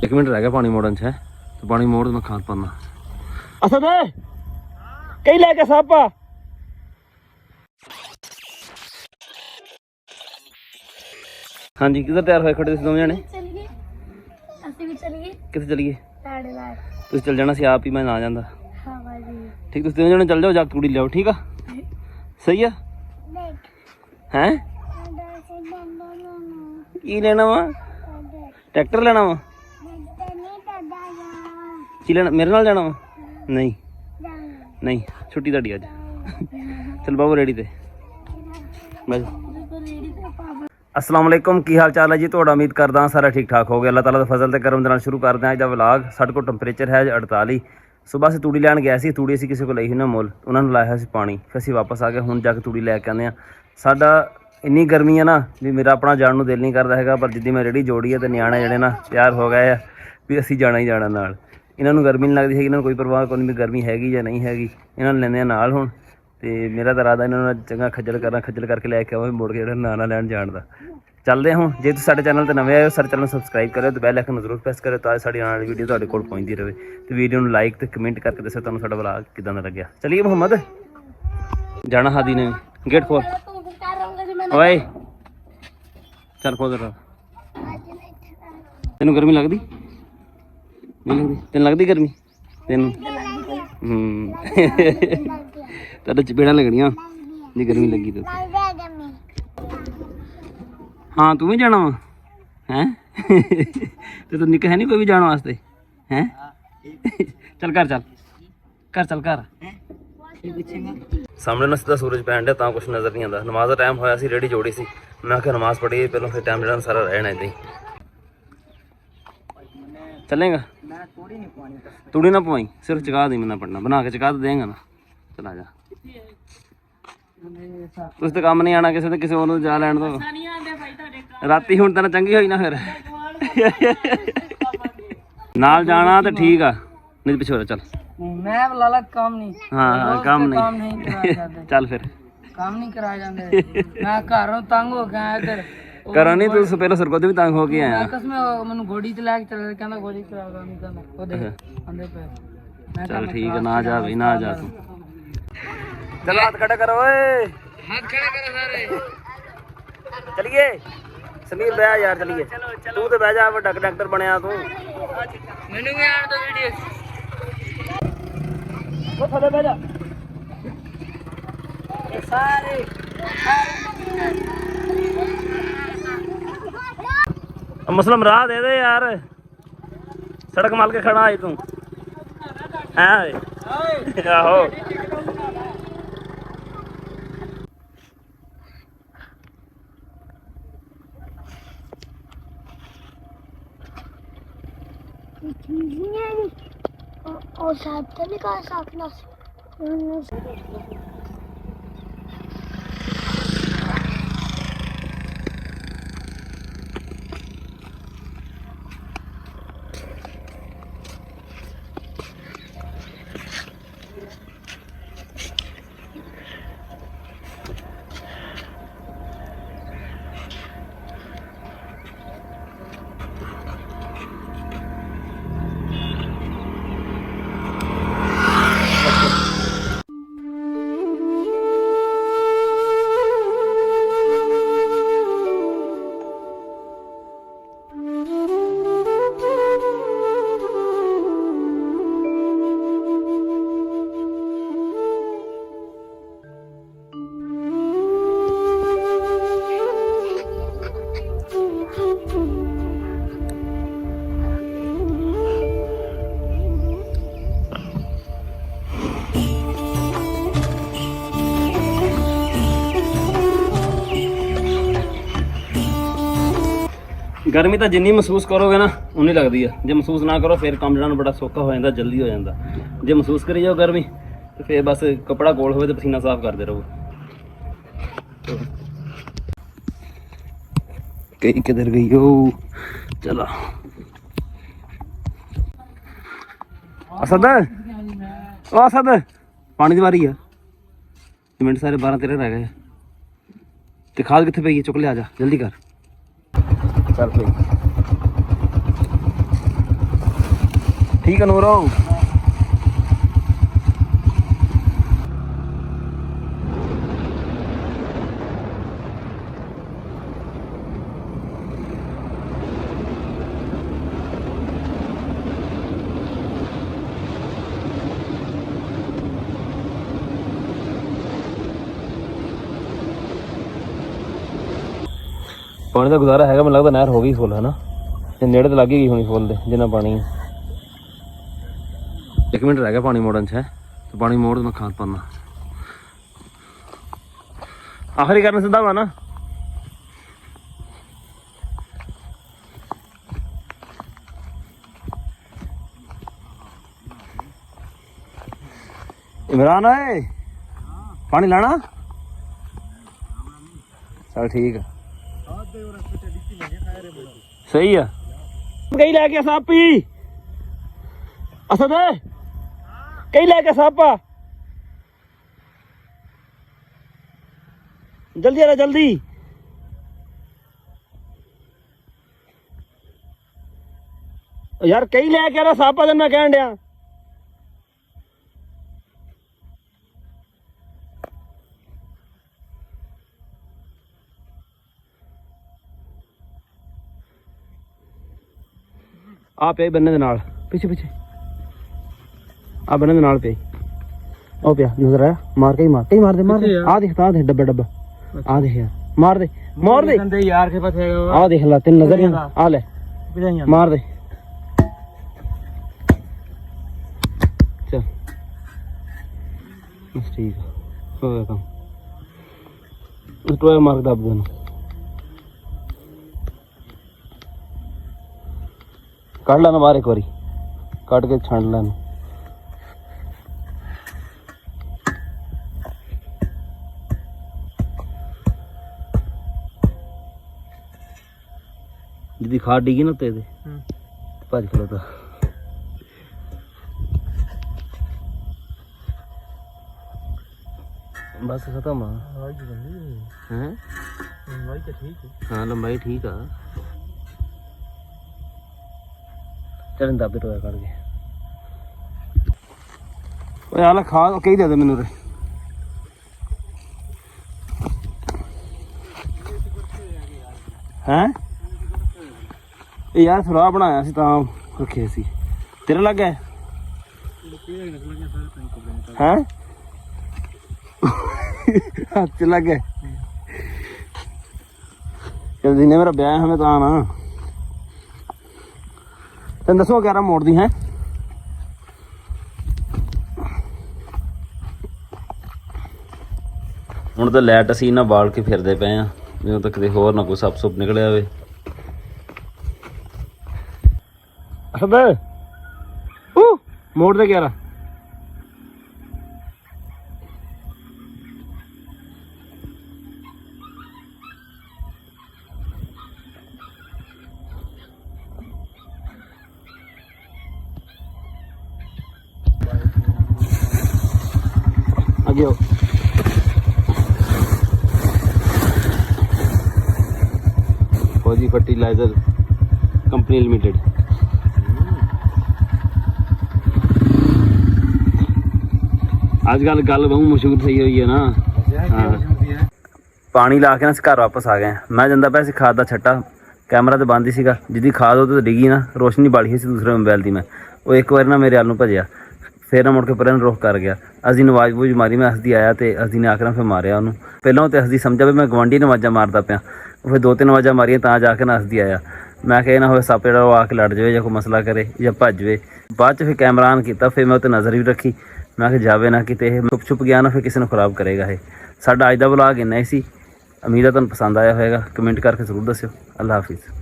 1 minute रह गया पानी मोड़न है, तो पानी मोड़ मैं खाद पाना। असद कई लेके सापा हाँ जी, किधर तैयार होए खड़े दोनों जने? कितने चलिए? तुम चल जाना सी आप ही, मैं ना जाता। ठीक, तुम दोनों जने चल जाओ, जाके कुड़ी लियाओ, ठीक है? सही है हैं? की लेना वा? ट्रैक्टर लेना वा? की लेना? मेरे नाल जाना वा? नहीं नहीं, छुट्टी तुहाडी अज। चल बाबू रेडी ते बैठ। अस्सलाम वालेकुम, की हाल चाल है जी ਤੁਹਾਡਾ? उम्मीद करदा सारा ठीक ठाक हो गया। अल्लाह ताला दा फजल ते करम दे नाल शुरू करते हैं अज दा व्लॉग। साडे कोल टैंपरेचर है 48। सुबह से तूड़ी लैन गया सी, तूड़ी असीं किसी को ਲਈ ਸੀ ਨਾ ਮੁੱਲ, ਉਹਨਾਂ ਨੂੰ ਲਾਇਆ ਸੀ ਪਾਣੀ, ਫਿਰ ਅਸੀਂ ਵਾਪਸ ਆ ਗਏ। ਹੁਣ ਜਾ ਕੇ ਤੂੜੀ ਲੈ ਕੇ ਆਉਂਦੇ ਹਾਂ। ਸਾਡਾ ਇੰਨੀ ਗਰਮੀ ਹੈ ਨਾ ਵੀ ਮੇਰਾ ਆਪਣਾ ਜਾਣ ਨੂੰ ਦਿਲ ਨਹੀਂ ਕਰਦਾ ਹੈਗਾ, ਪਰ ਜਿੱਦੀ ਮੈਂ ਰੇੜੀ ਜੋੜੀ ਹੈ ਤੇ ਨਿਆਣੇ ਜਿਹੜੇ ਨਾ ਤਿਆਰ ਹੋ ਗਏ ਆ ਵੀ ਅਸੀਂ ਜਾਣਾ ਹੀ ਜਾਣਾ ਨਾਲ। ਇਹਨਾਂ ਨੂੰ ਗਰਮੀ ਨਹੀਂ ਲੱਗਦੀ ਹੈਗੀ, ਇਹਨਾਂ ਨੂੰ ਕੋਈ ਪਰਵਾਹ ਕੋਈ ਨਹੀਂ ਵੀ ਗਰਮੀ ਹੈਗੀ ਜਾਂ ਨਹੀਂ ਹੈਗੀ। ਇਹਨਾਂ ਨੂੰ ਲੈਂਦੇ ਆ ਨਾਲ ਹੁਣ, ਤੇ ਮੇਰਾ ਤਾਂ ਇਰਾਦਾ ਇਹਨਾਂ ਨੂੰ ਚੰਗਾ ਖੱਜਲ ਕਰਾਂ, ਖੱਜਲ ਕਰਕੇ ਲੈ ਕੇ ਆਵਾਂ ਮੁੜ ਕੇ ਜਿਹੜਾ ਨਾ ਲੈਣ ਜਾਣ ਦਾ। ਚੱਲਦੇ ਹਾਂ ਹੁਣ। ਜੇ ਤੁਸੀਂ ਸਾਡੇ ਚੈਨਲ 'ਤੇ ਨਵੇਂ ਆਏ ਹੋ, ਸਾਡੇ ਚੈਨਲ ਨੂੰ ਸਬਸਕ੍ਰਾਈਬ ਕਰਿਓ ਤੇ ਬੈਲ ਆਈਕਨ ਨੂੰ ਜ਼ਰੂਰ ਪ੍ਰੈਸ ਕਰਿਓ ਤਾਂ ਸਾਡੀ ਆਉਣ ਵਾਲੀ ਵੀਡੀਓ ਤੁਹਾਡੇ ਕੋਲ ਪਹੁੰਚਦੀ ਰਹੇ। ਤੇ ਵੀਡੀਓ ਨੂੰ ਲਾਈਕ ਤੇ ਕਮੈਂਟ ਕਰਕੇ ਦੱਸੋ ਤੁਹਾਨੂੰ ਸਾਡਾ ਵਲੌਗ ਕਿੱਦਾਂ ਦਾ ਲੱਗਿਆ। ਚਲੀਏ ਮੁਹੰਮਦ, ਜਾਣਾ ਹਾਦੀ ਨੇ। ਗੇਟ ਖੋਲ ਓਏ, ਚੱਲ ਖੋਲ ਜਰਾ। ਤੈਨੂੰ ਗਰਮੀ ਲੱਗਦੀ ਨਹੀਂ? ਲੱਗਦੀ ਤੈਨੂੰ? ਲੱਗਦੀ ਗਰਮੀ ਤੈਨੂੰ? ਤੁਹਾਡੇ ਚਪੇੜਾਂ ਲੱਗਣੀਆਂ ਜੇ ਗਰਮੀ ਲੱਗੀ ਤਾਂ। हाँ तू भी जाना वा हैं? तो तू निका है नहीं कोई भी जाने वास्ते हैं? चल कर, चल कर, चल कर। सामने ना सीधा सूरज पैन दिया, कुछ नज़र नहीं आता। नमाज का टाइम होया सी, रेडी जोड़ी सी, मैं आखिर नमाज पढ़ी पहलों, फिर टाइम जो सारा रहना इदा ही। चलेगा? तूड़ी ना पवाई, सिर्फ चका दी, मैं पढ़ना बना के चका तो देंगा ना। चला जा, तुस तो काम नहीं आना किसी और जा लैन दो। राती हुण तेन चंगी होई ना, फिर नाल जाना तो ठीक आ, नहीं पिछे हो चल। मैं लाला काम नहीं। हाँ काम नहीं चल फिर काम नहीं कराया जांदे। मैं घरों तंग हो गया इधर करा नहीं, तू पहले सरकोते भी तंग हो के आया। कसम मैनू गोड़ी ते लेके चले, कहंदा गोड़ी करा नहीं करना ओदे अंदर पे। चल ठीक है, ना जा भाई, ना जा तू। चलो हाथ खड़ा करो, ओए हाथ खड़े करो सारे। चलिए समीर बह यार, चलिए तू तो बह जा, बड़ा डॉक्टर बनया तू। मैनू भी आन दो वीडियो। वो थले बह जा सारे। मुस्लिम राह दे दे यार, सड़क माल के खड़ा है तू हैं? आहो और साहब तो नहीं कहा सकना। गर्मी तो जिन्नी महसूस करोगे ना उन्नी लगती है, जो महसूस ना करो फिर काम जाना बड़ा सौखा हो जाता, जल्दी हो जाता। जो महसूस करी जाओ गर्मी तो फिर बस कपड़ा कोल हो तो पसीना साफ करते रहो। कहीं किधर गई हो? चला असद, ओ असद पानी दी वारी है। मिनट सारे 12-13 रह गए। ते खाद कितने पई है? चुक ले, आ जा जल्दी कर। चल भाई ठीक है नूरो। पानी का गुजारा है, मैं लगता नहर हो गई फुल है ना, नेड़े तो लग ही गई होनी फुल दे जिन्ना पानी है। 1 मिनट रह गया पानी मोड़न है, तो पानी मोड़ मैं खाद पाना आखिरी करना सीधा वा ना। इमरान है पानी लाना, चल ठीक है सही है। कई लैके सापी असद है, कई लैके सापा जल्दी आ जल्दी। यार कई लैके आ रहा सापा तो मैं कह दिया। आ पे बन्ने दे नाल पीछे पीछे आ बन्ने दे नाल पे ओ पिया नजर आया, मार कहीं मार दे आ दिखता दे डब्बा डब्बा आ देख यार, मार दे यार के पास है आ देख ला तेन नजर आ ले मार दे चल बस ठीक है हो गया काम। टोया मार दब देना, काट लेना बाहर एक बारी, काट के छांट लेना। जी खाद डिगी ना ते भज खलोता। बस खत्म है, हाँ लंबाई ठीक है। चल दाबे टोया काट के यार खाद कही दे मैनू रे। हैं यार सुराह बनाया सी तां रखे सी, तेरे लग गए हैं हाथ च लग गए। चल जिन्हें मेरा ब्याह हमें तो आना तेन दसो 11 मोड़ दी है। ਹੁਣ ਤਾਂ ਲਾਈਟ ਅਸੀਂ ਨਾ ਬਾਲ ਕੇ ਫਿਰਦੇ ਪਏ ਆ, ਜਦੋਂ ਤੱਕ ਕਿਤੇ ਹੋਰ ਨਾ ਕੋਈ ਸੱਪ ਸੁੱਪ ਨਿਕਲਿਆ ਹੋਵੇ। ਅਸਦ ਮੋੜ ਦੇ 11 आगे आओ। फौजी फर्टिलाइजर कंपनी लिमिटेड। आजकल गल बहुत मशहूर सही हुई है ना। हाँ पानी ला के ना घर वापस आ गए। मैं जाता पाया खाद का छट्टा, कैमरा तो बंद ही सीगा, जिहदी खाद वो तो डिगी ना, रोशनी बाली सी दूसरे मोबाइल की। मैं वो एक बार ना मेरे आल नूं भजिया, फिर ना मुड़ के पर रुख कर गया। असदी नवाज बूझ मारी, मैं हसदी आया तो हसदी ने आकर फिर मारिया उन्होंने। पहलों तो हसदी समझा भी मैं गवांढी नवाजा मारता पाया, फिर 2-3 आवाज़ा मारिया तो जाके ना हसदी आया। मैं कह ना हो सप जो आके लड़ जाए या कोई मसला करे या भज जाए। बाद फिर कैमरा ऑन किया, फिर मैं उत्ते नज़र भी रखी, मैं जावे ना कि छुप छुप गया ना फिर किसी ने खराब करेगा। ये साडा अज दा व्लॉग इन्ना ही सी। उम्मीद है तुहानूं पसंद आया होगा, कमेंट करके जरूर दस्सिओ। अल्लाह हाफिज़।